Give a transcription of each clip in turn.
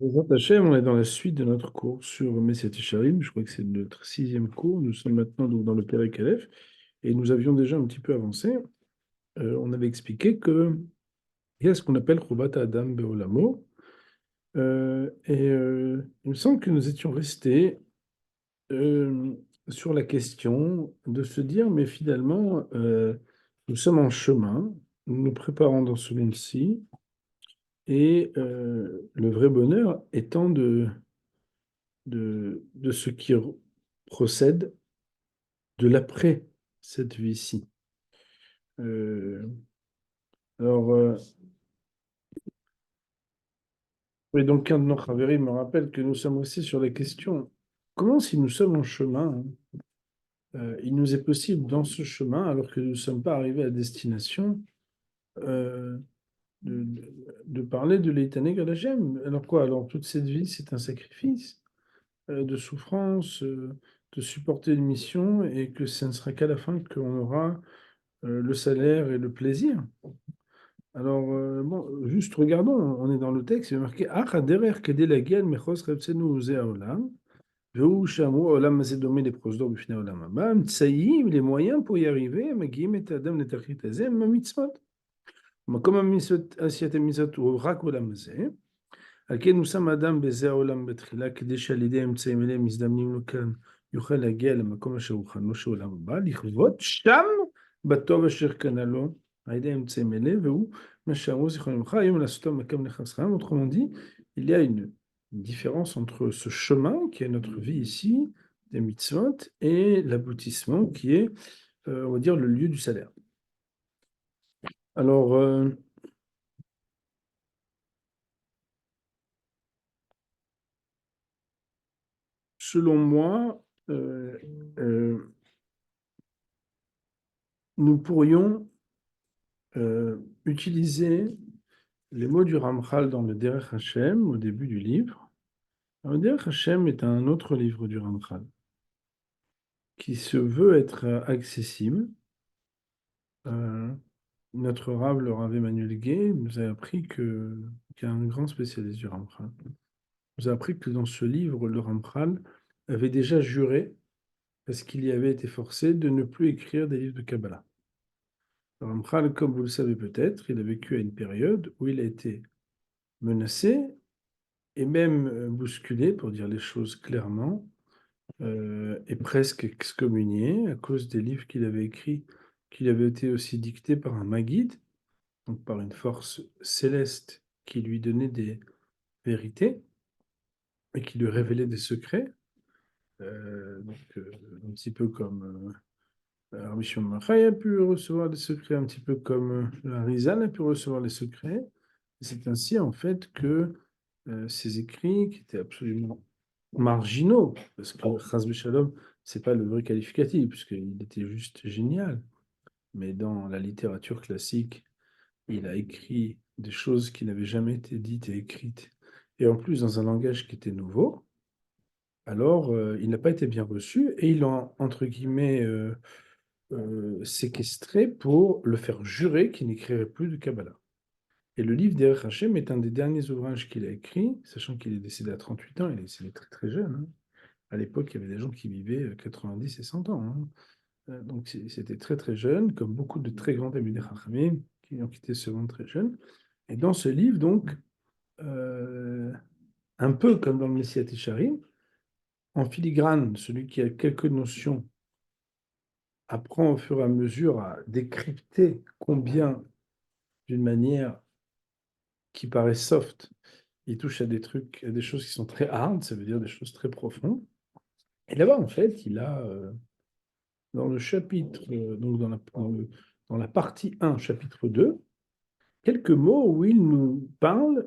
Bezrat Hachem, on est dans la suite de notre cours sur Messiat Yesharim. Je crois que c'est notre sixième cours. Nous sommes maintenant donc dans le Pérek Aleph et nous avions déjà un petit peu avancé. On avait expliqué que il y a ce qu'on appelle Chouvat Adam Be'olamo. Il me semble que nous étions restés euh, sur la question de se dire, mais finalement, nous sommes en chemin, nous nous préparons dans ce monde-ci et le vrai bonheur étant de ce qui procède de l'après cette vie-ci. Euh, alors, oui, donc un de nos Khavérim me rappelle que nous sommes aussi sur la question, comment si nous sommes en chemin, il nous est possible dans ce chemin, alors que nous ne sommes pas arrivés à destination, euh, de, de- de parler de l'Éternel Gadagem. Alors quoi? Alors toute cette vie, c'est un sacrifice de souffrance, de supporter une mission, et que ce ne sera qu'à la fin qu'on aura le salaire et le plaisir. Alors, bon, juste regardons, on est dans le texte, il est marqué Ach haderer kedei lagiel mechos retsenu ze haolam, vehu shamu olam hazeh domé leprosdor b'fnei olam haba, mtsayim, les moyens pour y arriver, magiim et adam letachlit hazeh, ma mitzvot. מקום עשיית המצוות הוא רק עולם הזה, על כן הושם האדם בזה העולם בתחילה, כדי שעל ידי האמצעים אלה מזדמנים לו כאן, יוכל להגיע למקום אשר הוכנו של עולם הבא, לכבוד שם בטוב אשר קנה לו, על ידי האמצעים אלה, והוא מה שאמרו זיכרונו לברכה, היום לעשותו מקום לחסכם. Autrement dit, il y a une différence entre ce chemin qui est notre vie ici, des mitzvot, et l'aboutissement qui est, on va dire, le lieu du salaire. Alors, selon moi, euh, euh, nous pourrions utiliser les mots du Ramchal dans le Derech Hashem au début du livre. Alors, le Derech Hashem est un autre livre du Ramchal qui se veut être accessible. Euh, Notre Rav, le Rav Emmanuel Gay, nous a appris qu'il y a un grand spécialiste du Ramchal. Il nous a appris que dans ce livre, le Ramchal avait déjà juré, parce qu'il y avait été forcé, de ne plus écrire des livres de Kabbalah. Le Ramchal, comme vous le savez peut-être, il a vécu à une période où il a été menacé et même bousculé, pour dire les choses clairement, et presque excommunié à cause des livres qu'il avait écrits, qui avaient été aussi dictés par un Maguide, donc par une force céleste qui lui donnait des vérités et qui lui révélait des secrets. Un petit peu comme Rabbi Shimon Yochai a pu recevoir des secrets, un petit peu comme le Harizal a pu recevoir les secrets. C'est ainsi, en fait, que ces écrits, qui étaient absolument marginaux, parce que Chas Shalom, c'est pas le vrai qualificatif, puisqu'il était juste génial. Mais dans la littérature classique, il a écrit des choses qui n'avaient jamais été dites et écrites, et en plus dans un langage qui était nouveau. Alors, il n'a pas été bien reçu, et ils l'ont, entre guillemets, séquestré pour le faire jurer qu'il n'écrirait plus de Kabbalah. Et le livre d'Erech Hashem est un des derniers ouvrages qu'il a écrit, sachant qu'il est décédé à 38 ans, il est décédé très très jeune, hein. À l'époque, il y avait des gens qui vivaient 90 et 100 ans, hein. Donc c'était très très jeune, comme beaucoup de très grands Talmidei Chachamim qui ont quitté ce monde très jeune. Et dans ce livre, donc, euh, un peu comme dans le Messiat Yesharim, en filigrane, celui qui a quelques notions apprend au fur et à mesure à décrypter combien, d'une manière qui paraît soft, il touche à des trucs, à des choses qui sont très hard, ça veut dire des choses très profondes. Et là-bas, en fait, il a, dans le chapitre, donc dans la partie 1, chapitre 2, quelques mots où il nous parle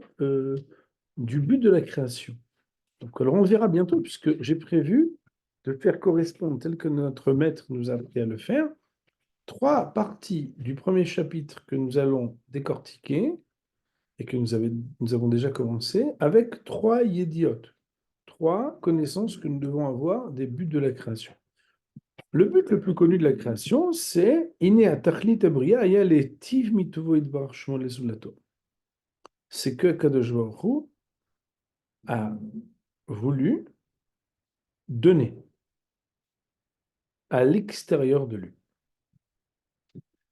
du but de la création. Donc, alors on verra bientôt, puisque j'ai prévu de faire correspondre, tel que notre maître nous a appris à le faire, trois parties du premier chapitre que nous allons décortiquer et que nous avons déjà commencé avec trois yédiotes, trois connaissances que nous devons avoir des buts de la création. Le but le plus connu de la création, c'est Ine atachlit abria aya letiv mitovo idbar shmo lezulato. C'est que Kadosh Baruch Hu a voulu donner à l'extérieur de lui.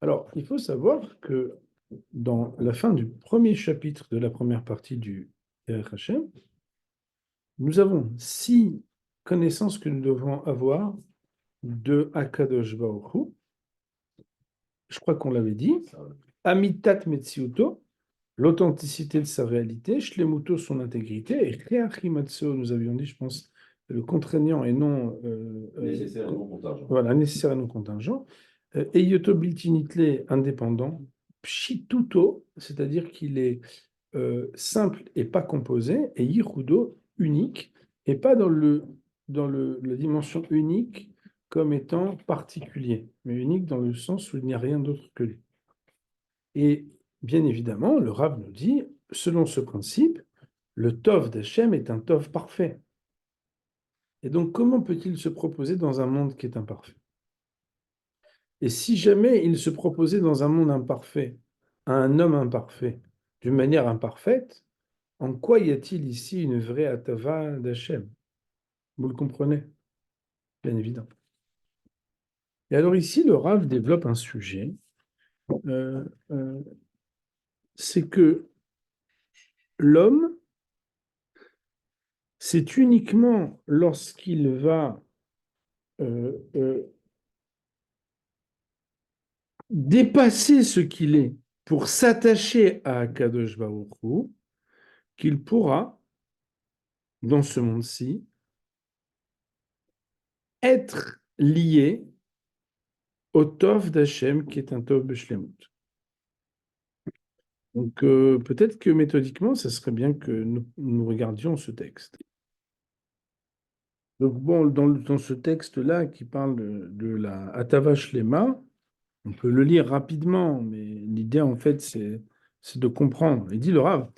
Alors, il faut savoir que dans la fin du premier chapitre de la première partie du Derech Hashem, nous avons 6 connaissances que nous devons avoir de Akadosh Baruch Hu. Je crois qu'on l'avait dit. Amitat Metsiuto, l'authenticité de sa réalité, Shlemuto, son intégrité, et Reachimatso, nous avions dit, je pense, le contraignant et non nécessaire et non contingent. Voilà, nécessaire et non contingent. Eyoto Biltinitle, indépendant. Pshituto, c'est-à-dire qu'il est simple et pas composé, et Yichudo, unique, et pas la dimension unique comme étant particulier, mais unique dans le sens où il n'y a rien d'autre que lui. Et bien évidemment, le Rav nous dit, selon ce principe, le Tov d'Hachem est un Tov parfait. Et donc, comment peut-il se proposer dans un monde qui est imparfait? Et si jamais il se proposait dans un monde imparfait, à un homme imparfait, d'une manière imparfaite, en quoi y a-t-il ici une vraie atava d'Hachem? Vous le comprenez? Bien évident. Et alors ici, le Rav développe un sujet, euh, euh, c'est que l'homme, c'est uniquement lorsqu'il va euh, euh, dépasser ce qu'il est pour s'attacher à Kadosh Baruch Hu, qu'il pourra, dans ce monde-ci, être lié au Tov d'Hachem, qui est un Tov B'Shlemut. Donc peut-être que méthodiquement, ça serait bien que nous regardions ce texte. Donc bon, dans ce texte-là qui parle de la Atava Shlema, on peut le lire rapidement, mais l'idée en fait, c'est de comprendre. Il dit le Rav,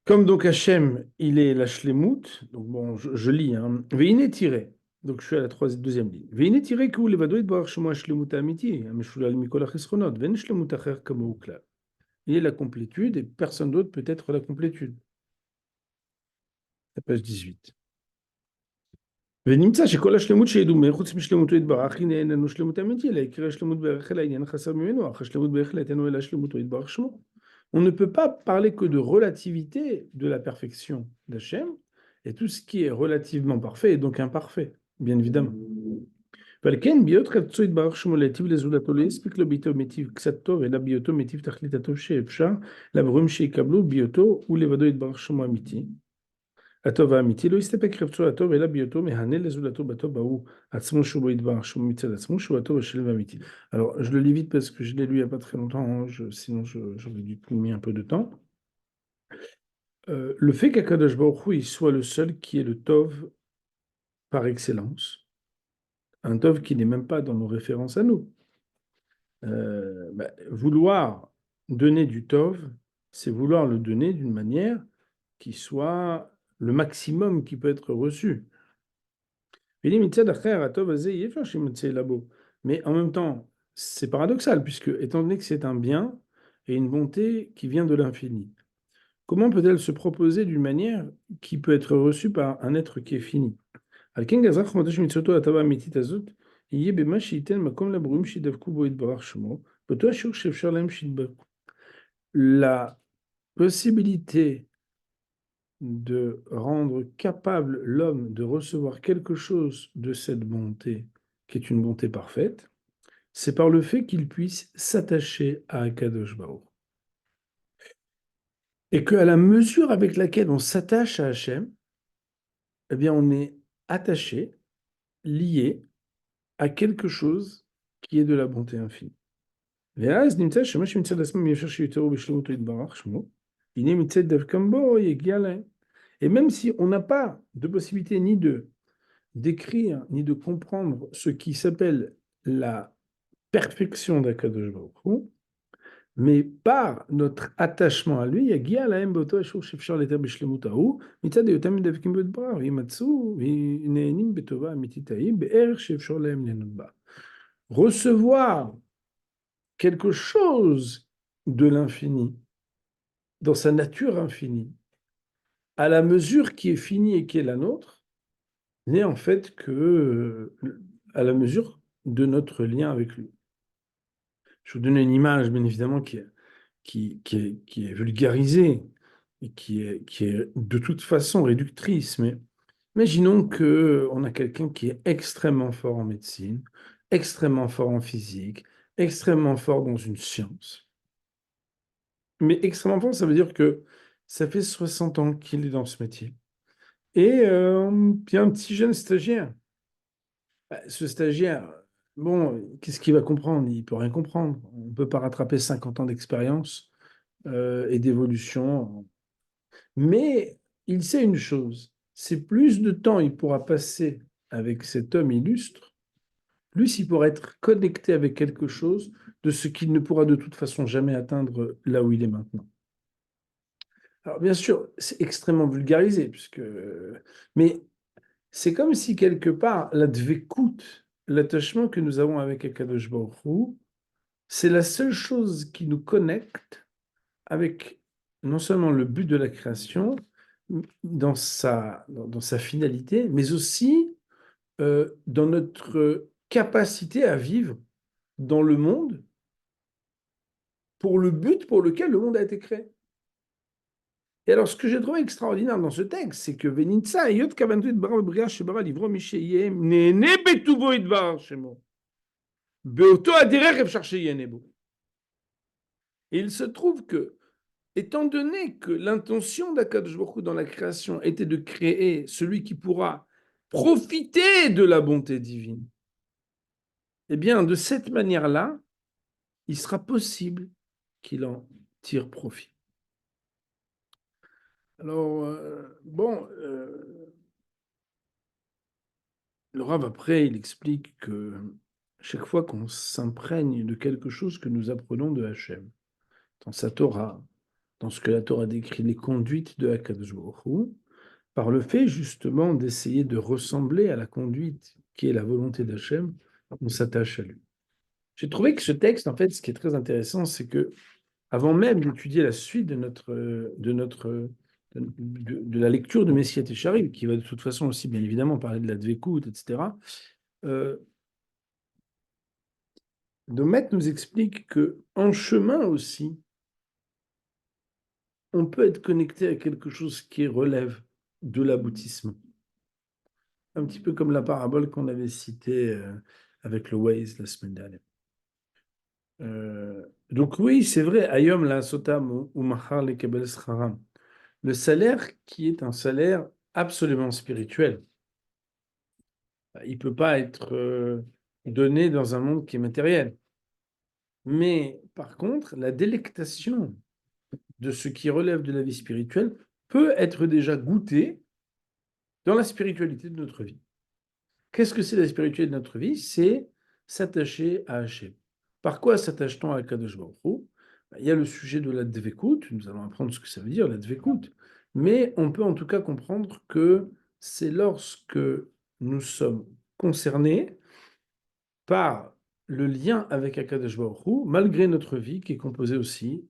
comme donc Hachem, il est la Shlemut, donc bon, je lis, hein. Veine tiré. Donc je suis à la deuxième ligne. Veine tiré que levado yitbarach shemo hashlemut amiti, ameshulal mikol hachesronot, veine shlemut acher kamohu klal. Il est la complétude et personne d'autre peut être la complétude. La page 18. ונמצא שכל השלמות שידומה, חוץ משלמותו יתברך, הנה אין לנו שלמות אמיתי, אלא יקרא שלמות בערך אל העניין החסר ממנו, אך השלמות בערך אל עתנו אלא שלמותו יתברך שמו. On ne peut pas parler que de relativité de la perfection d'Hachem, et tout ce qui est relativement parfait est donc imparfait, bien évidemment. ועל כן, בהיות חפצו יתברך שמו להיטיב לזולתו, לא יספיק לו בהיותו מיטיב קצת טוב, אלא בהיותו מיטיב תכלית הטוב שאפשר, לברורים שיקבלו בהיותו ולבדו יתברך שמו אמיתי. הטוב האמיתי לא יסתפק חפצו הטוב, אלא בהיותו מהנה לזולתו בטוב ההוא עצמו שהוא בו יתברך שמו מצד עצמו, שהוא הטוב השלם האמיתי. Alors, je le lis vite parce que je l'ai lu il n'y a pas très longtemps, hein, sinon j'aurais dû mis un peu de temps. Le fait qu'Akadosh Baruch Hu il soit le seul qui est le Tov par excellence, un Tov qui n'est même pas dans nos références à nous. Vouloir donner du Tov, c'est vouloir le donner d'une manière qui soit le maximum qui peut être reçu. Mais en même temps, c'est paradoxal, puisque étant donné que c'est un bien et une bonté qui vient de l'infini, comment peut-elle se proposer d'une manière qui peut être reçue par un être qui est fini? La possibilité de rendre capable l'homme de recevoir quelque chose de cette bonté, qui est une bonté parfaite, c'est par le fait qu'il puisse s'attacher à Akadosh Baruch. Et qu'à la mesure avec laquelle on s'attache à Hachem, eh bien on est attaché, lié à quelque chose qui est de la bonté infinie. ואז נמצא שמה שמצד עצמם אפשר שיותרו בשלמותו יתברך שמו, הנה מצד דווקא בו יגיע להם. Et même si on n'a pas de possibilité ni de d'écrire, ni de comprendre ce qui s'appelle la perfection d'Akadosh Baruch Hu, mais par notre attachement à lui, יגיע להם באותו השיעור שאפשר לתאר בשלמות ההוא, מצד היותם מדבקים בדבריו, וימצאו ונהנים בטובה אמיתית ההיא, בערך שאפשר להם ליהנות בה. Recevoir quelque chose de l'infini, dans sa nature infinie, à la mesure qui est finie et qui est la nôtre, n'est en fait que à la mesure de notre lien avec lui. Je vais vous donner une image, bien évidemment, qui est vulgarisée et qui est de toute façon réductrice, mais imaginons qu'on a quelqu'un qui est extrêmement fort en médecine, extrêmement fort en physique, extrêmement fort dans une science. Mais extrêmement fort, ça veut dire que ça fait 60 ans qu'il est dans ce métier. Et il y a un petit jeune stagiaire. Bah, ce stagiaire, bon, qu'est-ce qu'il va comprendre? Il peut rien comprendre. On ne peut pas rattraper 50 ans d'expérience et d'évolution. Mais il sait une chose, c'est plus de temps il pourra passer avec cet homme illustre, plus il pourra être connecté avec quelque chose de ce qu'il ne pourra de toute façon jamais atteindre là où il est maintenant. Alors bien sûr, c'est extrêmement vulgarisé, mais c'est comme si quelque part, la dvekut, l'attachement que nous avons avec Akadosh Baruch Hu, c'est la seule chose qui nous connecte avec non seulement le but de la création, dans sa finalité, mais aussi dans notre capacité à vivre dans le monde pour le but pour lequel le monde a été créé. Et alors, ce que j'ai trouvé extraordinaire dans ce texte, c'est que Venitsa, Yot Kavantu Idbar Bria Shebara Livro Misheyem, Nene Betuvo Idbar Shemo. Beoto Adirech Efshar Sheyenebo. Et il se trouve que, étant donné que l'intention d'Akadosh Baruch Hu dans la création était de créer celui qui pourra profiter de la bonté divine, eh bien, de cette manière-là, il sera possible qu'il en tire profit. Alors, le Rav, après, il explique que chaque fois qu'on s'imprègne de quelque chose que nous apprenons de Hachem, dans sa Torah, dans ce que la Torah décrit, les conduites de Hakadosh Baruch Hu, par le fait justement d'essayer de ressembler à la conduite qui est la volonté d'Hachem, on s'attache à lui. J'ai trouvé que ce texte, en fait, ce qui est très intéressant, c'est que avant même d'étudier la suite de la lecture de Messiah Técharim, qui va de toute façon aussi, bien évidemment, parler de la Dvekout, etc., euh, de Maître nous explique que en chemin aussi, on peut être connecté à quelque chose qui relève de l'aboutissement. Un petit peu comme la parabole qu'on avait citée avec le Waze la semaine dernière. Donc oui, c'est vrai, Ayom la sotam ou machar le kebel scharam. Le salaire qui est un salaire absolument spirituel. Il ne peut pas être donné dans un monde qui est matériel. Mais par contre, la délectation de ce qui relève de la vie spirituelle peut être déjà goûtée dans la spiritualité de notre vie. Qu'est-ce que c'est la spiritualité de notre vie? C'est s'attacher à Hachem. Par quoi s'attache-t-on à Kadosh Baruch Hu? Il y a le sujet de la dvekut, nous allons apprendre ce que ça veut dire, la dvekut, mais on peut en tout cas comprendre que c'est lorsque nous sommes concernés par le lien avec Akadosh Baruch Hu, malgré notre vie qui est composée aussi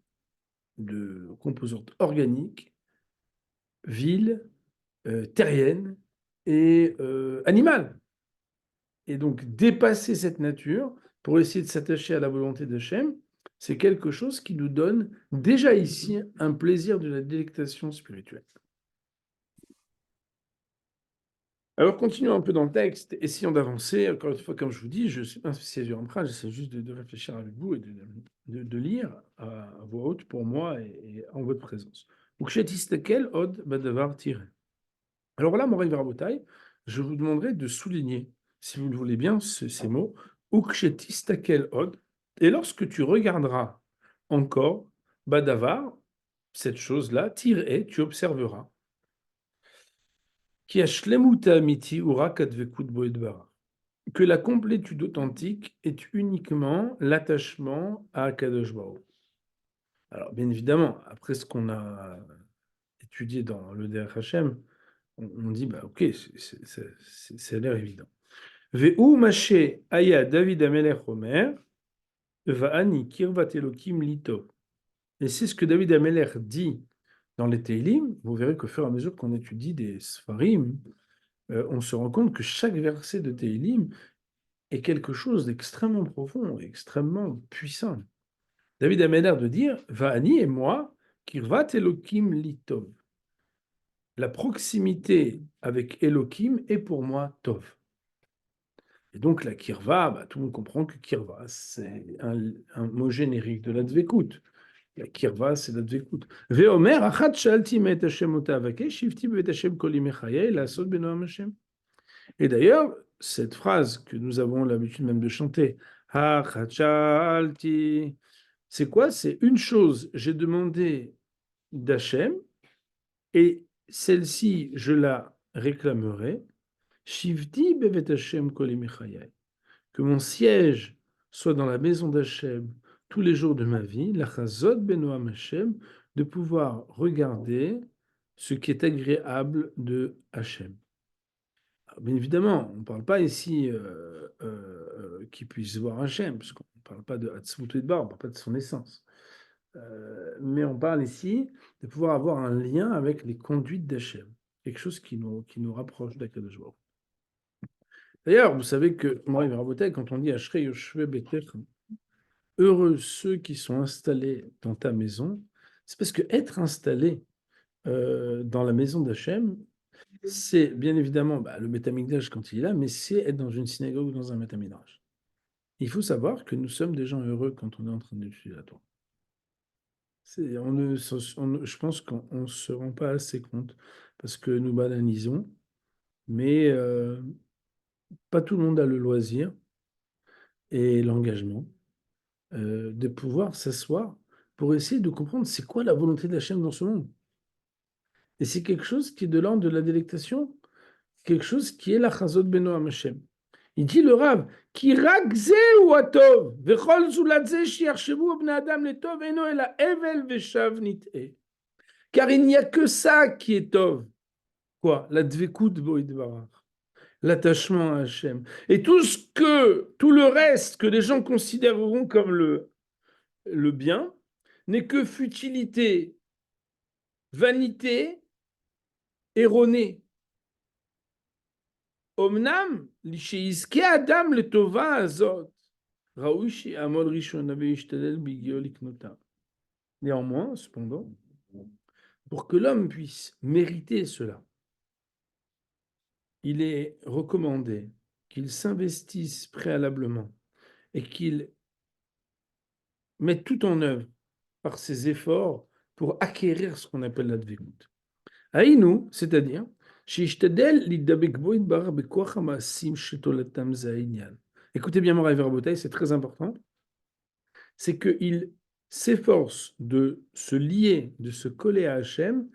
de composantes organiques, viles, terriennes et animales. Et donc, dépasser cette nature pour essayer de s'attacher à la volonté d'Hachem, c'est quelque chose qui nous donne déjà ici un plaisir de la délectation spirituelle. Alors, continuons un peu dans le texte, essayons d'avancer. Encore une fois, comme je vous dis, je ne suis pas un spécialiste du Ramchal, j'essaie juste de réfléchir avec vous et de lire à voix haute pour moi et en votre présence. Od badavar tiré. Alors là, Moraï Varabotai, je vous demanderai de souligner, si vous le voulez bien, ces mots. Ukshetistakel od. Et lorsque tu regarderas encore badavar, cette chose-là, tiré, tu observeras. Qui a shlemuta amiti urakadvekut boedvara. Que la complétude authentique est uniquement l'attachement à Kadosh Baruch. Alors, bien évidemment, après ce qu'on a étudié dans le Derech Hashem, on dit, bah, ok, ça a l'air évident. Ve'u maché aya David Amelech Omer, va'ani kirvat Elokim lito. Et c'est ce que David Amelech dit dans les Teilim, vous verrez qu'au fur et à mesure qu'on étudie des Sfarim, on se rend compte que chaque verset de Teilim est quelque chose d'extrêmement profond, extrêmement puissant. David a l'air de dire Va'ani et moi, Kirvat Elokim Litov. La proximité avec Elokim est pour moi Tov. Et donc la Kirva, tout le monde comprend que Kirva, c'est un mot générique de la Dvekut. La Kirva, c'est la Dvekut. Ve'omer, achat shalti met Hashem ota avakesh, shivti bevet Hashem kol yimei chayei, la'asot benoam Hashem. Et d'ailleurs, cette phrase que nous avons l'habitude même de chanter, achat shalti, c'est quoi? C'est une chose, j'ai demandé d'Hachem, et celle-ci, je la réclamerai. Shivti bevet Hashem kol yimei chayei. Que mon siège soit dans la maison d'Hachem tous les jours de ma vie, la chazot benoam Hachem, de pouvoir regarder ce qui est agréable de Hachem. Alors, bien évidemment, on ne parle pas ici qu'il puisse voir Hachem, parce qu'on ne parle pas de Hatzmut Edbar, on ne parle pas de son essence. Mais on parle ici de pouvoir avoir un lien avec les conduites d'Hachem, quelque chose qui nous rapproche d'Akadosh Baruch. D'ailleurs, vous savez que, moi, quand on dit Ashrei Yoshve Betech, heureux ceux qui sont installés dans ta maison, c'est parce que être installé dans la maison d'Hachem, c'est bien évidemment le Beth Amikdash quand il est là, mais c'est être dans une synagogue ou dans un Beth Midrash. Il faut savoir que nous sommes des gens heureux quand on est en train d'étudier la Torah. Je pense qu'on ne se rend pas assez compte parce que nous bananisons, mais pas tout le monde a le loisir et l'engagement de pouvoir s'asseoir pour essayer de comprendre c'est quoi la volonté de Hachem dans ce monde. Et c'est quelque chose qui est de l'ordre de la délectation, quelque chose qui est la chazot benoam Hashem. Il dit le Rav, ki rak zeu atov, vechol zulat ze shiachshevu bnei adam letov eno ela evel veshav nit'e. Car il n'y a que ça qui est tov. Quoi? La dvekut bo idbarach. L'attachement à Hachem. Et tout le reste que les gens considéreront comme le bien, n'est que futilité, vanité, erronée. Omnam, lisheizke Adam le tova azot, raoui she'amol rishon ve'yishtalel b'gio liknota. Néanmoins, cependant, pour que l'homme puisse mériter cela, il est recommandé qu'il s'investisse préalablement et qu'il mette tout en œuvre par ses efforts pour acquérir ce qu'on appelle la dvekut. Aïnou, c'est-à-dire, écoutez bien, Moraï Verbotaï, c'est très important, c'est qu'il s'efforce de se lier, de se coller à Hachem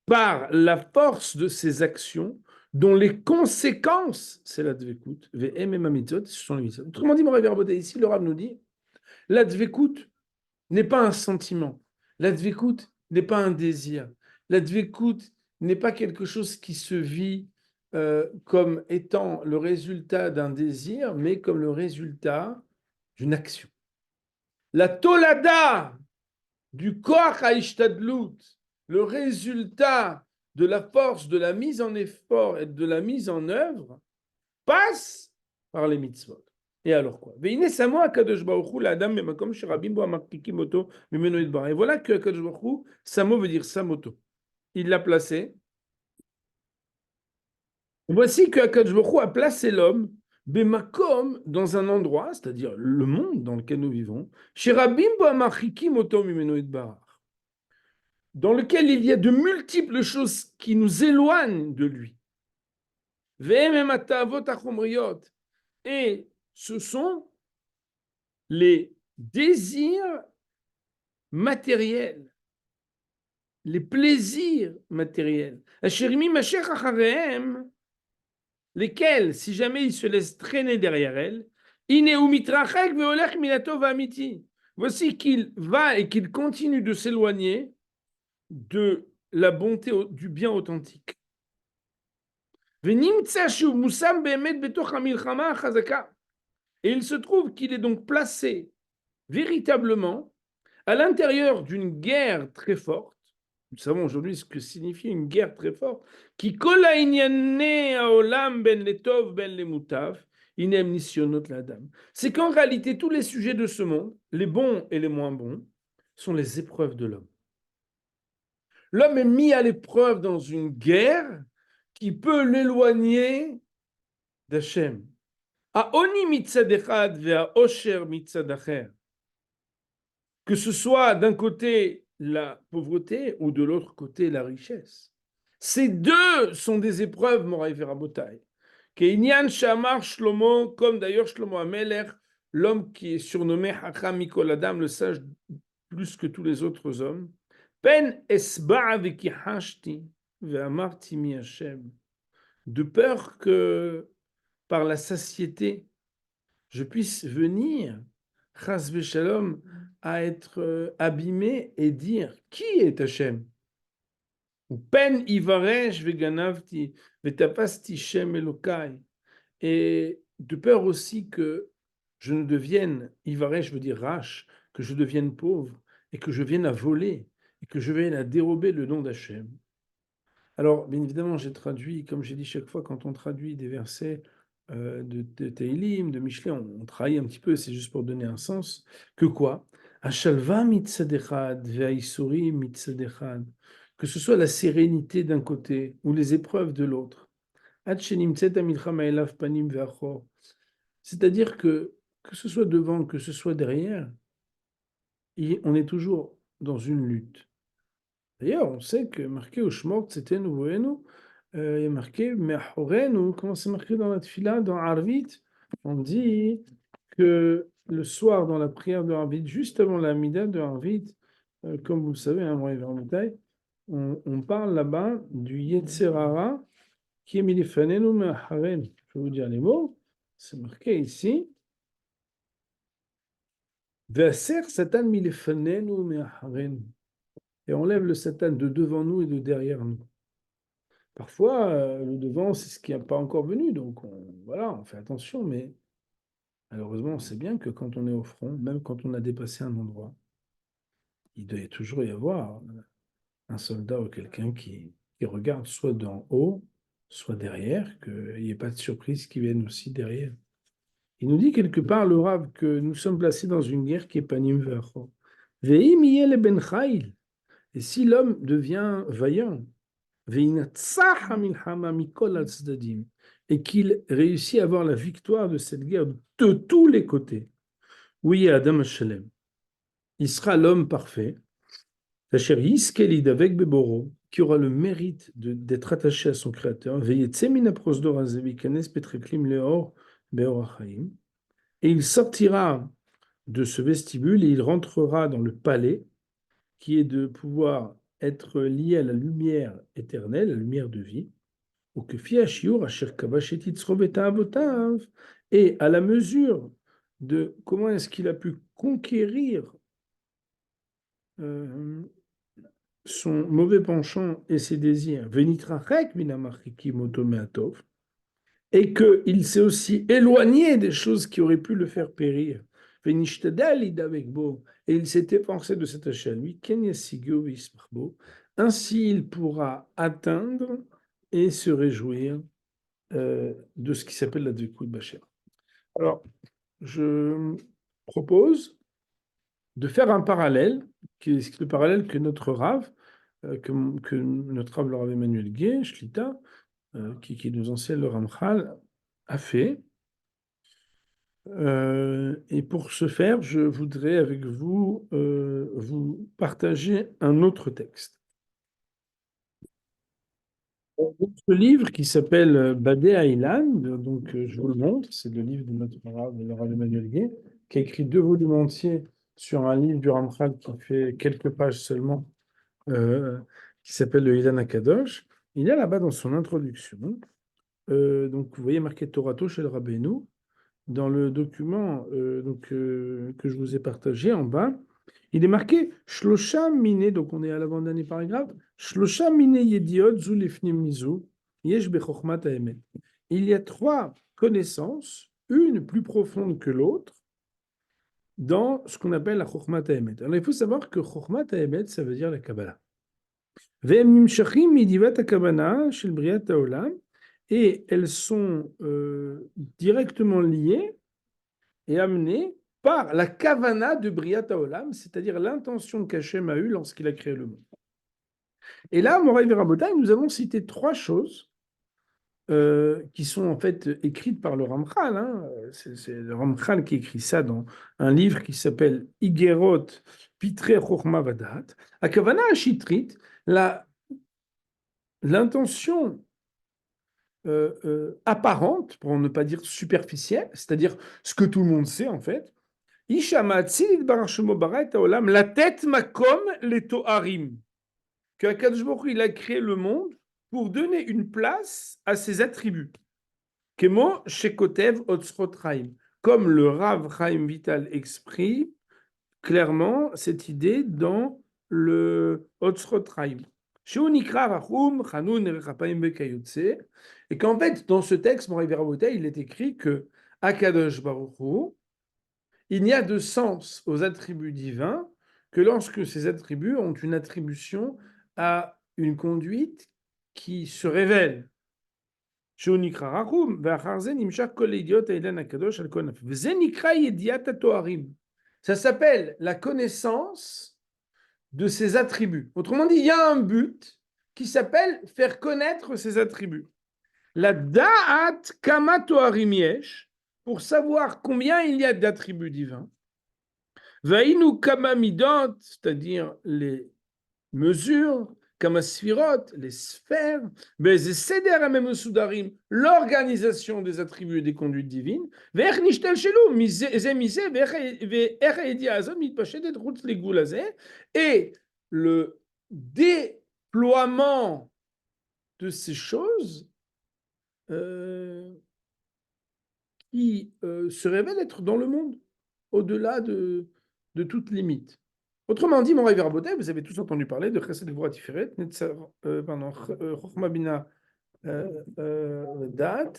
par la force de ses actions, dont les conséquences, c'est la dvekut, ce sont les mitzvot. Autrement dit, Moraï Verbotaï, ici, le Rav nous dit, la dvekut n'est pas un sentiment, la dvekut n'est pas un désir, la dvekut n'est pas quelque chose qui se vit comme étant le résultat d'un désir, mais comme le résultat d'une action. La tolada du koach haishtadlut, le résultat de la force de la mise en effort et de la mise en œuvre, passe par les mitzvot. Et alors quoi? Et voilà que Akadosh Baruch Hu, Samo veut dire Samoto. Il l'a placé. Voici que Akadosh Baruch Hu a placé l'homme Bemakom dans un endroit, c'est-à-dire le monde dans lequel nous vivons, dans lequel il y a de multiples choses qui nous éloignent de lui. Et ce sont les désirs matériels, les plaisirs matériels. Lesquels, si jamais ils se laissent traîner derrière elle, voici qu'il va et qu'il continue de s'éloigner de la bonté, du bien authentique. Et il se trouve qu'il est donc placé véritablement à l'intérieur d'une guerre très forte, Nous savons aujourd'hui ce que signifie une guerre très forte. Qui kol ha'inyanei ha'olam ben letov ben lemutav, inem nisyonot l'adam. C'est qu'en réalité, tous les sujets de ce monde, les bons et les moins bons, sont les épreuves de l'homme. L'homme est mis à l'épreuve dans une guerre qui peut l'éloigner d'Hachem. Ha'oni mitzad echad ve'ha'osher mitzad acher. Que ce soit d'un côté la pauvreté ou de l'autre côté la richesse. Ces deux sont des épreuves, Moraï Verabotai. Keïnian Shamar Shlomo, comme d'ailleurs Shlomo Amelech, l'homme qui est surnommé Hacham Mikol Adam, le sage plus que tous les autres hommes. Pen esba'a vekihashti ve'amarti mi Hashem. De peur que par la satiété, je puisse venir, chas v'shalom, à être abîmé et dire qui est Hachem? Ou pen ivaresh veganavti vetapasti shem elokai. Et de peur aussi que je ne devienne, ivaresh veut dire rache, que je devienne pauvre et que je vienne à voler et que je vienne à dérober le nom d'Hachem. Alors, bien évidemment, j'ai traduit, comme j'ai dit chaque fois, quand on traduit des versets de Tehillim, de Michelet, on trahit un petit peu, c'est juste pour donner un sens. Que quoi? Ashalva mitzadechad, ve'aisuri mitzadechad. Que ce soit la sérénité d'un côté ou les épreuves de l'autre. Ad shenimtzet hamilchama elav panim ve'achor. C'est-à-dire que ce soit devant, que ce soit derrière, on est toujours dans une lutte. D'ailleurs, on sait que marqué au Shmot, c'était nous, il y a marqué Me'achorenu, comment c'est marqué dans la Tfila, dans Arvit, on dit que le soir, dans la prière de Arvit, juste avant la Mida de Arvit, comme vous le savez, hein, moi, en détail, on parle là-bas du Yetzerara qui est Milifanenu Me'acharen. Je vais vous dire les mots, c'est marqué ici. Ve'aser Satan Milifanenu Me'acharen. Et on lève le Satan de devant nous et de derrière nous. Parfois, le devant, c'est ce qui n'est pas encore venu, donc voilà, on fait attention, mais malheureusement, on sait bien que quand on est au front, même quand on a dépassé un endroit, il doit toujours y avoir un soldat ou quelqu'un qui regarde soit d'en haut, soit derrière, qu'il n'y ait pas de surprise qui vienne aussi derrière. Il nous dit quelque part, le Rav, que nous sommes placés dans une guerre qui est panim ve'achor. Ve'im yeh ben chayil. Et si l'homme devient vaillant, et qu'il réussit à avoir la victoire de cette guerre de tous les côtés. Oui, Adam Shalem. Il sera l'homme parfait, avec Beboro, qui aura le mérite d'être attaché à son Créateur. Et il sortira de ce vestibule et il rentrera dans le palais, qui est de pouvoir être lié à la lumière éternelle, la lumière de vie. Et à la mesure de comment est-ce qu'il a pu conquérir son mauvais penchant et ses désirs, et qu'il s'est aussi éloigné des choses qui auraient pu le faire périr. Et il s'est efforcé de s'attacher à lui. Ainsi, il pourra atteindre et se réjouir de ce qui s'appelle la Dvekut Bacher. Alors, je propose de faire un parallèle, qui est le parallèle que notre Rav, que notre Rav, le Rav Emmanuel Gué, Shlita, qui nous enseigne le Ramchal, a fait. Et pour ce faire, je voudrais avec vous vous partager un autre texte. Ce livre qui s'appelle Badé Aïlan, donc je vous le montre, c'est le livre de notre Rav, le Rav Emmanuel Gué, qui a écrit 2 volumes entiers sur un livre du Ramchal qui fait quelques pages seulement, qui s'appelle le Ilan Akadosh. Il y a là-bas dans son introduction, donc vous voyez marqué Torato chez le Rabbeinu, dans le document que je vous ai partagé en bas, il est marqué Shlosha mine, donc on est à l'avant-dernier paragraphe, Shlosha mine yediot zu lifnim mizu, yesh bechokmat haemet. Il y a 3 connaissances, une plus profonde que l'autre, dans ce qu'on appelle la chokmat haemet. Alors il faut savoir que chokmat haemet, ça veut dire la Kabbalah. Ve'em nimshachim midivat hakavana shel briat haolam, et elles sont directement liées et amenées par la kavana de briat haolam, c'est-à-dire l'intention qu'Hachem a eue lorsqu'il a créé le monde. Et là, Moraï Verabotai, nous avons cité trois choses qui sont en fait écrites par le Ramchal. Hein. C'est le Ramchal qui écrit ça dans un livre qui s'appelle Igerot Pitre Chochma Vadat. Akavana Ashitrit, l'intention apparente, pour ne pas dire superficielle, c'est-à-dire ce que tout le monde sait en fait, Ishamatsil Barashemo Barat Olam, la tête makom les Toharim, que Akadosh Baruch Hu, il a créé le monde pour donner une place à ses attributs. Kemo Shekotev Otzrot Chaim, comme le Rav Chaim Vital exprime clairement cette idée dans le Otzrot Chaim. Sheunikra Rachum Chanun Erechapaim Bekayotse, et qu'en fait, dans ce texte, Moraï Verabotai, il est écrit que Akadosh Baruch Hu, il n'y a de sens aux attributs divins que lorsque ces attributs ont une attribution à une conduite qui se révèle. Ça s'appelle la connaissance de ses attributs. Autrement dit, il y a un but qui s'appelle faire connaître ses attributs. La da'at kama toarim yesh, pour savoir combien il y a d'attributs divins. Vainu kama midot, c'est-à-dire les mesures, kama sphirot, les sphères, l'organisation des attributs et des conduites divines, et le déploiement de ces choses qui se révèlent être dans le monde, au-delà de toute limite. Autrement dit, mon Rav Verabotai, vous avez tous entendu parler de Chesed Gvura Tiferet, Chochma Bina Dat,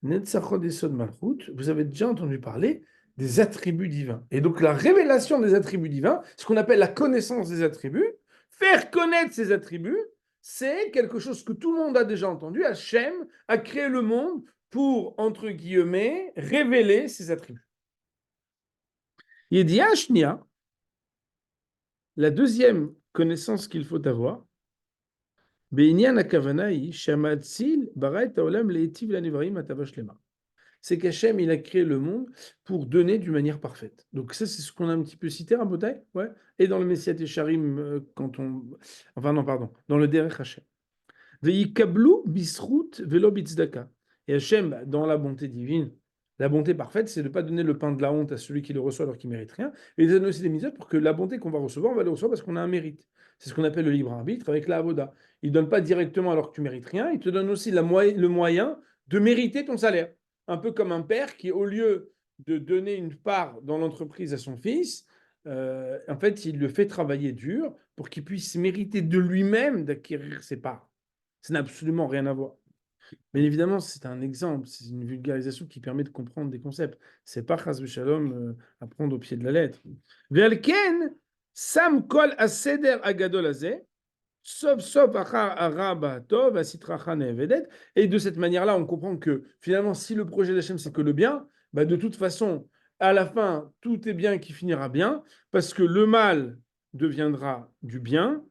Netzachot Esod Malchut. Vous avez déjà entendu parler des attributs divins. Et donc la révélation des attributs divins, ce qu'on appelle la connaissance des attributs, faire connaître ces attributs, c'est quelque chose que tout le monde a déjà entendu. Hachem a créé le monde pour, entre guillemets, révéler ses attributs. Yediya Shnia, la deuxième connaissance qu'il faut avoir, c'est qu'Hachem, il a créé le monde pour donner d'une manière parfaite. Donc ça, c'est ce qu'on a un petit peu cité, Rabotai, ouais. Et dans le Messiat Yesharim, enfin non, pardon, dans le Derech Hachem. Ve'yikablu bisrut velo bitzdaka. Et Hachem, dans la bonté divine, la bonté parfaite, c'est de ne pas donner le pain de la honte à celui qui le reçoit alors qu'il ne mérite rien, et de donner aussi des mitzvot pour que la bonté qu'on va recevoir, on va le recevoir parce qu'on a un mérite. C'est ce qu'on appelle le libre arbitre avec la avoda. Il ne donne pas directement alors que tu ne mérites rien, il te donne aussi le moyen de mériter ton salaire. Un peu comme un père qui, au lieu de donner une part dans l'entreprise à son fils, en fait, il le fait travailler dur pour qu'il puisse mériter de lui-même d'acquérir ses parts. Ça n'a absolument rien à voir. Mais évidemment, c'est un exemple, c'est une vulgarisation qui permet de comprendre des concepts. C'est pas chas v'shalom à prendre au pied de la lettre. Ve'alken sam kol aseder agadol azeh, sauf achar araba tov asitracha ne'evedet. Et de cette manière-là, on comprend que finalement, si le projet d'Hachem c'est que le bien, bah de toute façon, à la fin, tout est bien qui finira bien, parce que le mal deviendra du bien.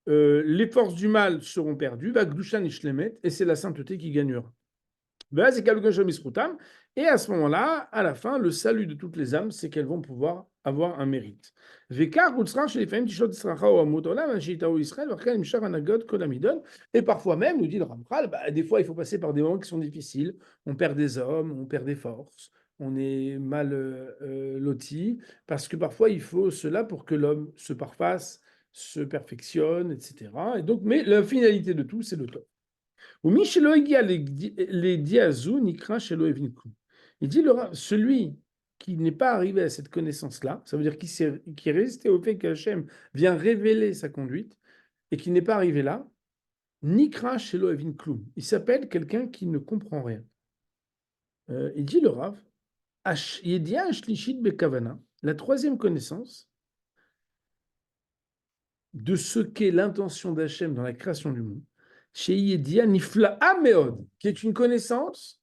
Les forces du mal seront perdues, et c'est la sainteté qui gagnera. Et à ce moment-là, à la fin, le salut de toutes les âmes, c'est qu'elles vont pouvoir avoir un mérite. Et parfois même, nous dit le Ramchal, des fois il faut passer par des moments qui sont difficiles. On perd des hommes, on perd des forces, on est mal loti, parce que parfois il faut cela pour que l'homme se parfasse, se perfectionne, etc. Et donc, mais la finalité de tout, c'est le top. Il dit, celui qui n'est pas arrivé à cette connaissance-là, ça veut dire qui est résisté au fait qu'Hachem vient révéler sa conduite et qui n'est pas arrivé là, Nikra Shelo Evin Klum. Il s'appelle quelqu'un qui ne comprend rien. Il dit le Rav, Yedia Shlishit Bekavana, la troisième connaissance, de ce qu'est l'intention d'Hachem dans la création du monde, chez Yedia Nifla'a Meod, qui est une connaissance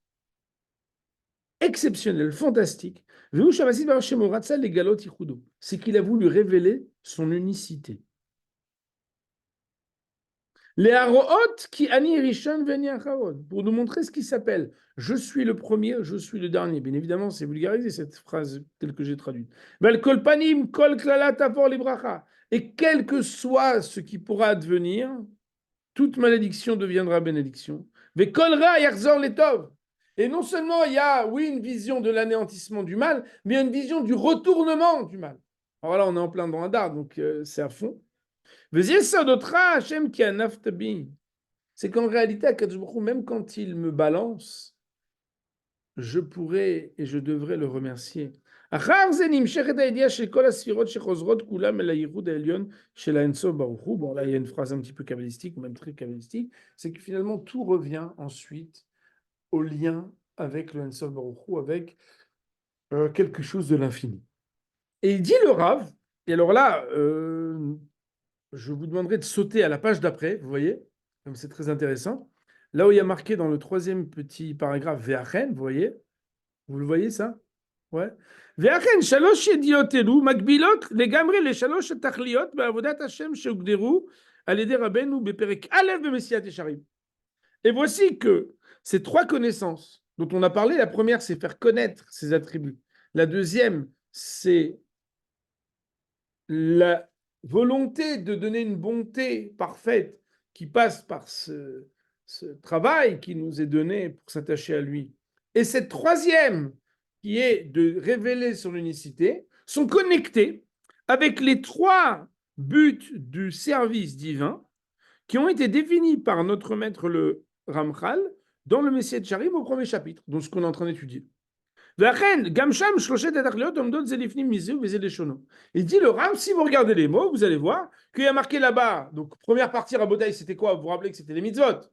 exceptionnelle, fantastique. C'est qu'il a voulu révéler son unicité. Les Haroot qui ani rishon veni acharod, pour nous montrer ce qui s'appelle je suis le premier, je suis le dernier. Bien évidemment, c'est vulgarisé cette phrase telle que j'ai traduite. Vel kol panim kol klala tavor libracha. Et quel que soit ce qui pourra advenir, toute malédiction deviendra bénédiction. Ve kol ra yarzor letov. Et non seulement il y a, oui, une vision de l'anéantissement du mal, mais il y a une vision du retournement du mal. Alors là, on est en plein dans un dard, donc c'est à fond. C'est qu'en réalité, Akadosh Baruch Hu, même quand il me balance, je pourrais et je devrais le remercier. Bon, là, il y a une phrase un petit peu kabbalistique, ou même très kabbalistique, c'est que finalement, tout revient ensuite au lien avec le Ensof Baruch Hu, avec quelque chose de l'infini. Et il dit le Rav, et alors là, je vous demanderai de sauter à la page d'après, vous voyez, comme c'est très intéressant. Là où il y a marqué dans le troisième petit paragraphe Ve'achen, vous le voyez ça? Ouais. Ve'achen, shalosh yediot elu, makbilot, legamri le shalosh tachliot, be'avodat Hashem sheugderu, al yedei Rabbeinu beperek Aleph be'Mesilat Yesharim. Et voici que ces trois connaissances dont on a parlé, la première, c'est faire connaître ses attributs. La deuxième, c'est la volonté de donner une bonté parfaite qui passe par ce travail qui nous est donné pour s'attacher à lui. Et cette troisième, qui est de révéler son unicité, sont connectés avec les trois buts du service divin qui ont été définis par notre maître le Ramchal dans le Messiah de Charim au premier chapitre, donc ce qu'on est en train d'étudier. Il dit le Ram, si vous regardez les mots, vous allez voir qu'il y a marqué là-bas. Donc, première partie, Rabotai, c'était quoi? Vous vous rappelez que c'était les mitzvot. Je ne sais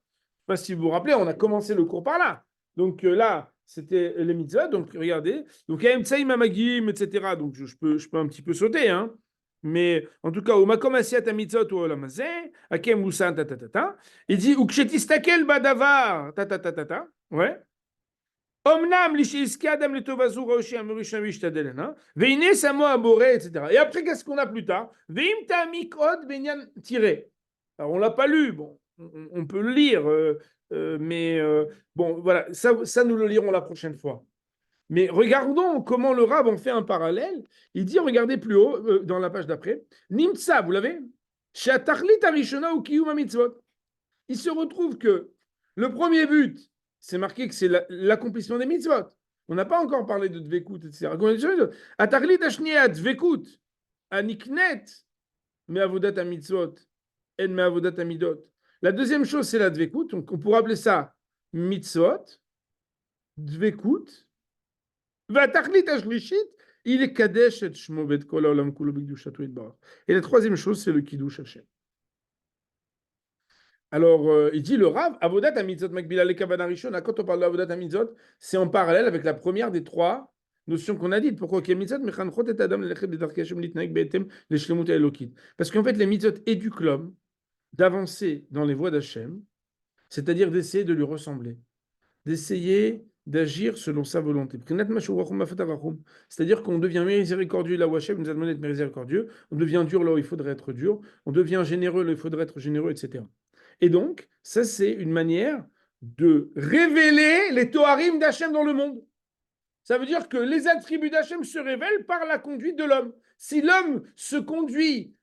pas si vous vous rappelez, on a commencé le cours par là. Donc là, c'était les mitzvot. Donc, regardez. Donc, il y a Mtsaïm Amagim, etc. Donc, je peux un petit peu sauter. Hein. Mais en tout cas, au Makom Asiat Mitzvot ou Olamazé, Akem Moussan, il dit Ukshetistakel Badavar, ouais. Omnam l'ishiiski adam le tovazu roshi amurishan vishtadelen, hein. Veine samo aboré, etc. Et après, qu'est-ce qu'on a plus tard? Veim tamik od benyan tiré. Alors, on l'a pas lu, bon, on peut le lire, mais bon, voilà, ça, nous le lirons la prochaine fois. Mais regardons comment le Rav en fait un parallèle. Il dit, regardez plus haut, dans la page d'après, Nimtsa, vous l'avez? Shatachlit arishona ou kiyum mitzvot. Il se retrouve que le premier but, c'est marqué que c'est l'accomplissement des mitzvot. On n'a pas encore parlé de dvekut, etc. Atachlit ashniya dvekut, aniknet, me avodat mitzvot, en me avodat midot. La deuxième chose, c'est la dvekut. Donc, on pourrait appeler ça mitzvot, dvekut. Vatachlit ashlishit, il est kadesh et shmo bet kol haolam kulo b'kedushato yitbarach. Et la troisième chose, c'est le kiddush Hashem. Alors, il dit le Rav, Avodat Amitzot Makbila le Kavana Rishon, quand on parle d'Avodat Amitzot, c'est en parallèle avec la première des trois notions qu'on a dites. Pourquoi? Parce qu'en fait, les mitzvot éduquent l'homme d'avancer dans les voies d'Hachem, c'est-à-dire d'essayer de lui ressembler, d'essayer d'agir selon sa volonté. C'est-à-dire qu'on devient miséricordieux là où Hachem nous a demandé d'être miséricordieux, on devient dur là où il faudrait être dur, on devient généreux là où il faudrait être généreux, etc. Et donc, ça, c'est une manière de révéler les Toharim d'Hachem dans le monde. Ça veut dire que les attributs d'Hachem se révèlent par la conduite de l'homme. Si l'homme se conduit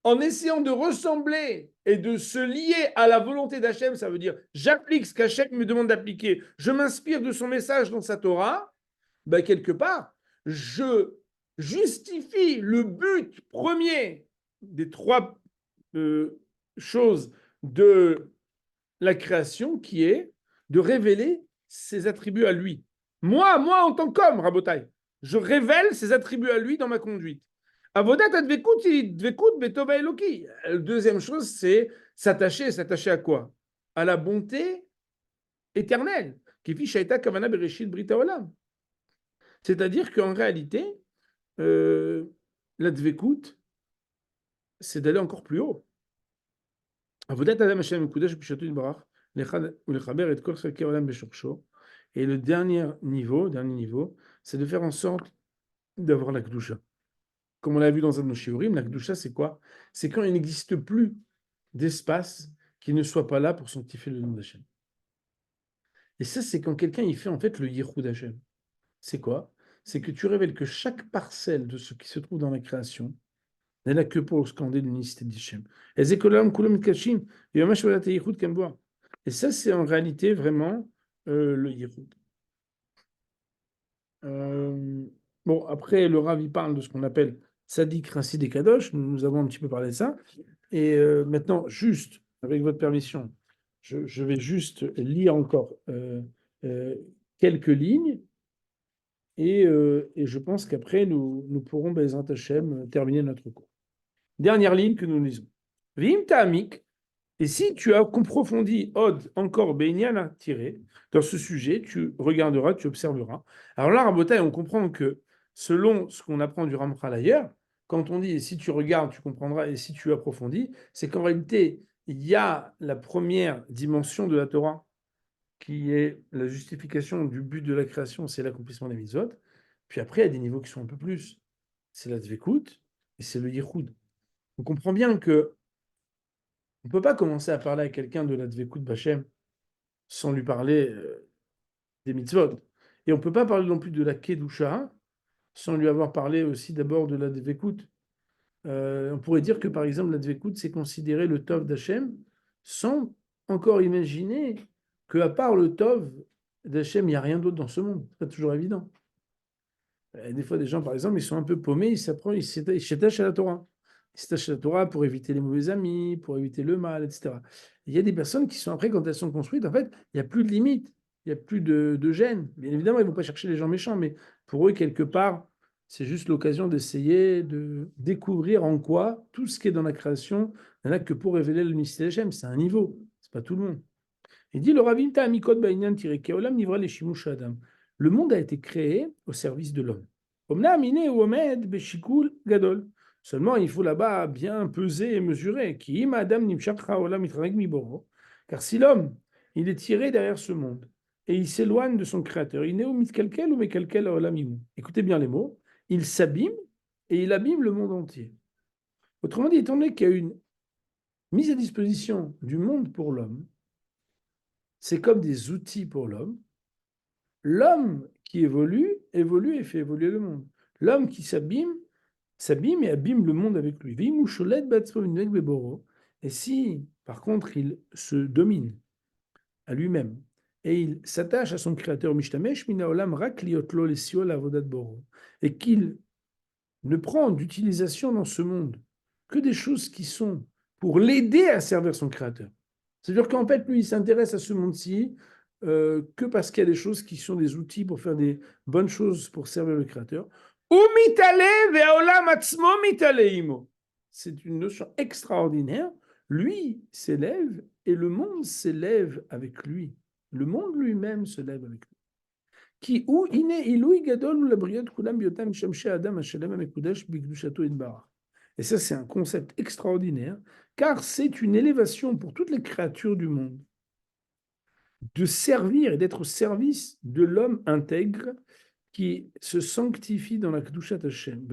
en essayant de ressembler et de se lier à la volonté d'Hachem, ça veut dire j'applique ce qu'Hachem me demande d'appliquer, je m'inspire de son message dans sa Torah, ben quelque part, je justifie le but premier des trois choses de la création qui est de révéler ses attributs à lui. Moi, en tant qu'homme, Rabotai, je révèle ses attributs à lui dans ma conduite. Avodat advekut dvekut betova eloki. La deuxième chose, c'est s'attacher à quoi? À la bonté éternelle. Kifi shaita kavana bereshit brita olam. C'est-à-dire qu'en réalité, la dvekut, c'est d'aller encore plus haut. Et le dernier niveau, c'est de faire en sorte d'avoir la Kedusha. Comme on l'a vu dans un de nos shiurim, la Kedusha, c'est quoi? C'est quand il n'existe plus d'espace qui ne soit pas là pour sanctifier le nom d'Hachem. Et ça, c'est quand quelqu'un il fait en fait le Yichud d'Hachem. C'est quoi? C'est que tu révèles que chaque parcelle de ce qui se trouve dans la création n'est là que pour scander l'unicité d'Hachem. Et ça, c'est en réalité vraiment le Yichud. Bon, après, le Rav, il parle de ce qu'on appelle Tzadik, Rassid et Kadosh. Nous avons un petit peu parlé de ça. Et maintenant, juste, avec votre permission, je vais juste lire encore euh, quelques lignes. Et je pense qu'après, nous pourrons, Bezrat Hashem, terminer notre cours. Dernière ligne que nous lisons. Vim ta'amik. Et si tu as approfondi Od encore Beinian à tirer dans ce sujet, tu regarderas, tu observeras. Alors là, Rabotai, on comprend que selon ce qu'on apprend du Ramchal ailleurs, quand on dit et si tu regardes, tu comprendras, et si tu approfondis, c'est qu'en réalité, il y a la première dimension de la Torah qui est la justification du but de la création, c'est l'accomplissement des mitzvot. Puis après, il y a des niveaux qui sont un peu plus. C'est la Dvekut et c'est le Yichud. On comprend bien que on ne peut pas commencer à parler à quelqu'un de la Dvekut Bachem sans lui parler des mitzvot. Et on ne peut pas parler non plus de la Kedusha sans lui avoir parlé aussi d'abord de la Dvekut. On pourrait dire que par exemple la Dvekut, c'est considérer le Tov d'Hachem sans encore imaginer qu'à part le Tov d'Hachem, il n'y a rien d'autre dans ce monde. C'est pas toujours évident. Des fois, des gens, par exemple, ils sont un peu paumés, ils s'attachent à la Torah. Ils s'attachent à la Torah pour éviter les mauvais amis, pour éviter le mal, etc. Il y a des personnes qui sont après, quand elles sont construites, en fait, il n'y a plus de limites, il n'y a plus de gêne. Bien évidemment, ils ne vont pas chercher les gens méchants, mais pour eux, quelque part, c'est juste l'occasion d'essayer de découvrir en quoi tout ce qui est dans la création n'est là que pour révéler l'unicité d'Hachem. C'est un niveau, c'est pas tout le monde. Il dit le Ravinta Amikot Bainyan Keolam Nivra le Shimush Adam. Le monde a été créé au service de l'homme. Omnam ine ou omed beshikul gadol. Seulement, il faut là-bas bien peser et mesurer. Ki im Adam nimshakha olam mitrarek miboro. Car si l'homme, il est tiré derrière ce monde et il s'éloigne de son créateur, il n'est ou mitkelkel ou mekelkel olam imu. Écoutez bien les mots. Il s'abîme et il abîme le monde entier. Autrement dit, étant donné qu'il y a une mise à disposition du monde pour l'homme, c'est comme des outils pour l'homme. L'homme qui évolue, évolue et fait évoluer le monde. L'homme qui s'abîme, s'abîme et abîme le monde avec lui. Et si, par contre, il se domine à lui-même et il s'attache à son créateur, et qu'il ne prend d'utilisation dans ce monde que des choses qui sont pour l'aider à servir son créateur. C'est-à-dire qu'en fait, lui, il s'intéresse à ce monde-ci que parce qu'il y a des choses qui sont des outils pour faire des bonnes choses pour servir le Créateur. C'est une notion extraordinaire. Lui s'élève et le monde s'élève avec lui. Le monde lui-même se lève avec lui. Qui ou iné ilui gadol ou la briot kulam biotam shamshe adam hashalem amekudash bigdushato idbarach. Et ça, c'est un concept extraordinaire, car c'est une élévation pour toutes les créatures du monde de servir et d'être au service de l'homme intègre qui se sanctifie dans la Kedushat Hashem.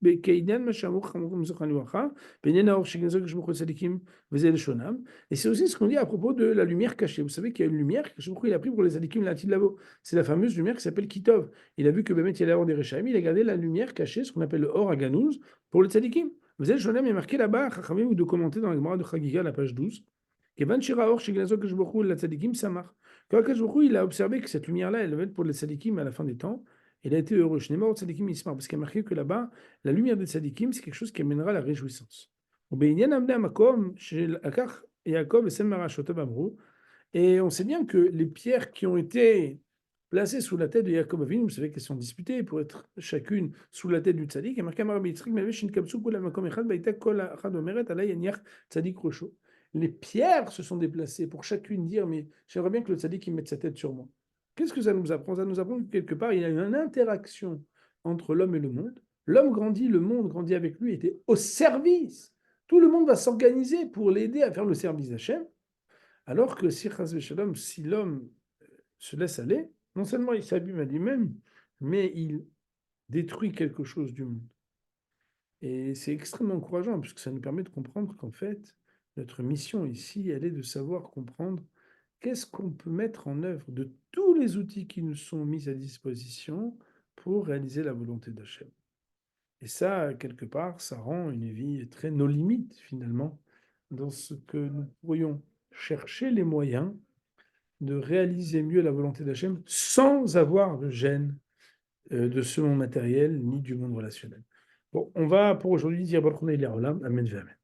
Et c'est aussi ce qu'on dit à propos de la lumière cachée. Vous savez qu'il y a une lumière que il a pris pour les Sadikim Latil Lavo. C'est la fameuse lumière qui s'appelle Kitov. Il a vu que Bémet il allait avoir des Rechaim, il a gardé la lumière cachée, ce qu'on appelle le Or Aganouz, pour les Sadikim. Vous avez Shonam, il est marqué là-bas, Chachamim, ou de commenter dans la Gemara de Chagiga, la page 12. Kevan Shira Or Shignazo Keshbochou, la Tzadikim, Samar. Quand Keshbochou, il a observé que cette lumière-là, elle va être pour les Tzadikim à la fin des temps. Il a été heureux. Je n'ai pas tzadikim ismar, parce qu'il y a marqué que là-bas, la lumière des tzadikim, c'est quelque chose qui amènera la réjouissance. Et on sait bien que les pierres qui ont été placées sous la tête de Yaakov Avinu, vous savez qu'elles sont disputées pour être chacune sous la tête du tzadik. Il y a marqué les pierres se sont déplacées pour chacune dire, mais j'aimerais bien que le tzadik mette sa tête sur moi. Qu'est-ce que ça nous apprend? Ça nous apprend que quelque part, il y a une interaction entre l'homme et le monde. L'homme grandit, le monde grandit avec lui, était au service. tout le monde va s'organiser pour l'aider à faire le service d'Hachem, alors que si, chas v'shalom, si l'homme se laisse aller, non seulement il s'abîme à lui-même, mais il détruit quelque chose du monde. Et c'est extrêmement encourageant, puisque ça nous permet de comprendre qu'en fait, notre mission ici, elle est de savoir comprendre qu'est-ce qu'on peut mettre en œuvre de tous les outils qui nous sont mis à disposition pour réaliser la volonté d'Hachem. Et ça, quelque part, ça rend une vie très nos limites, finalement, dans ce que nous pourrions chercher les moyens de réaliser mieux la volonté d'Hachem sans avoir de gêne de ce monde matériel ni du monde relationnel. Bon, on va pour aujourd'hui dire Baruch Hu Olam, Amen, Amen.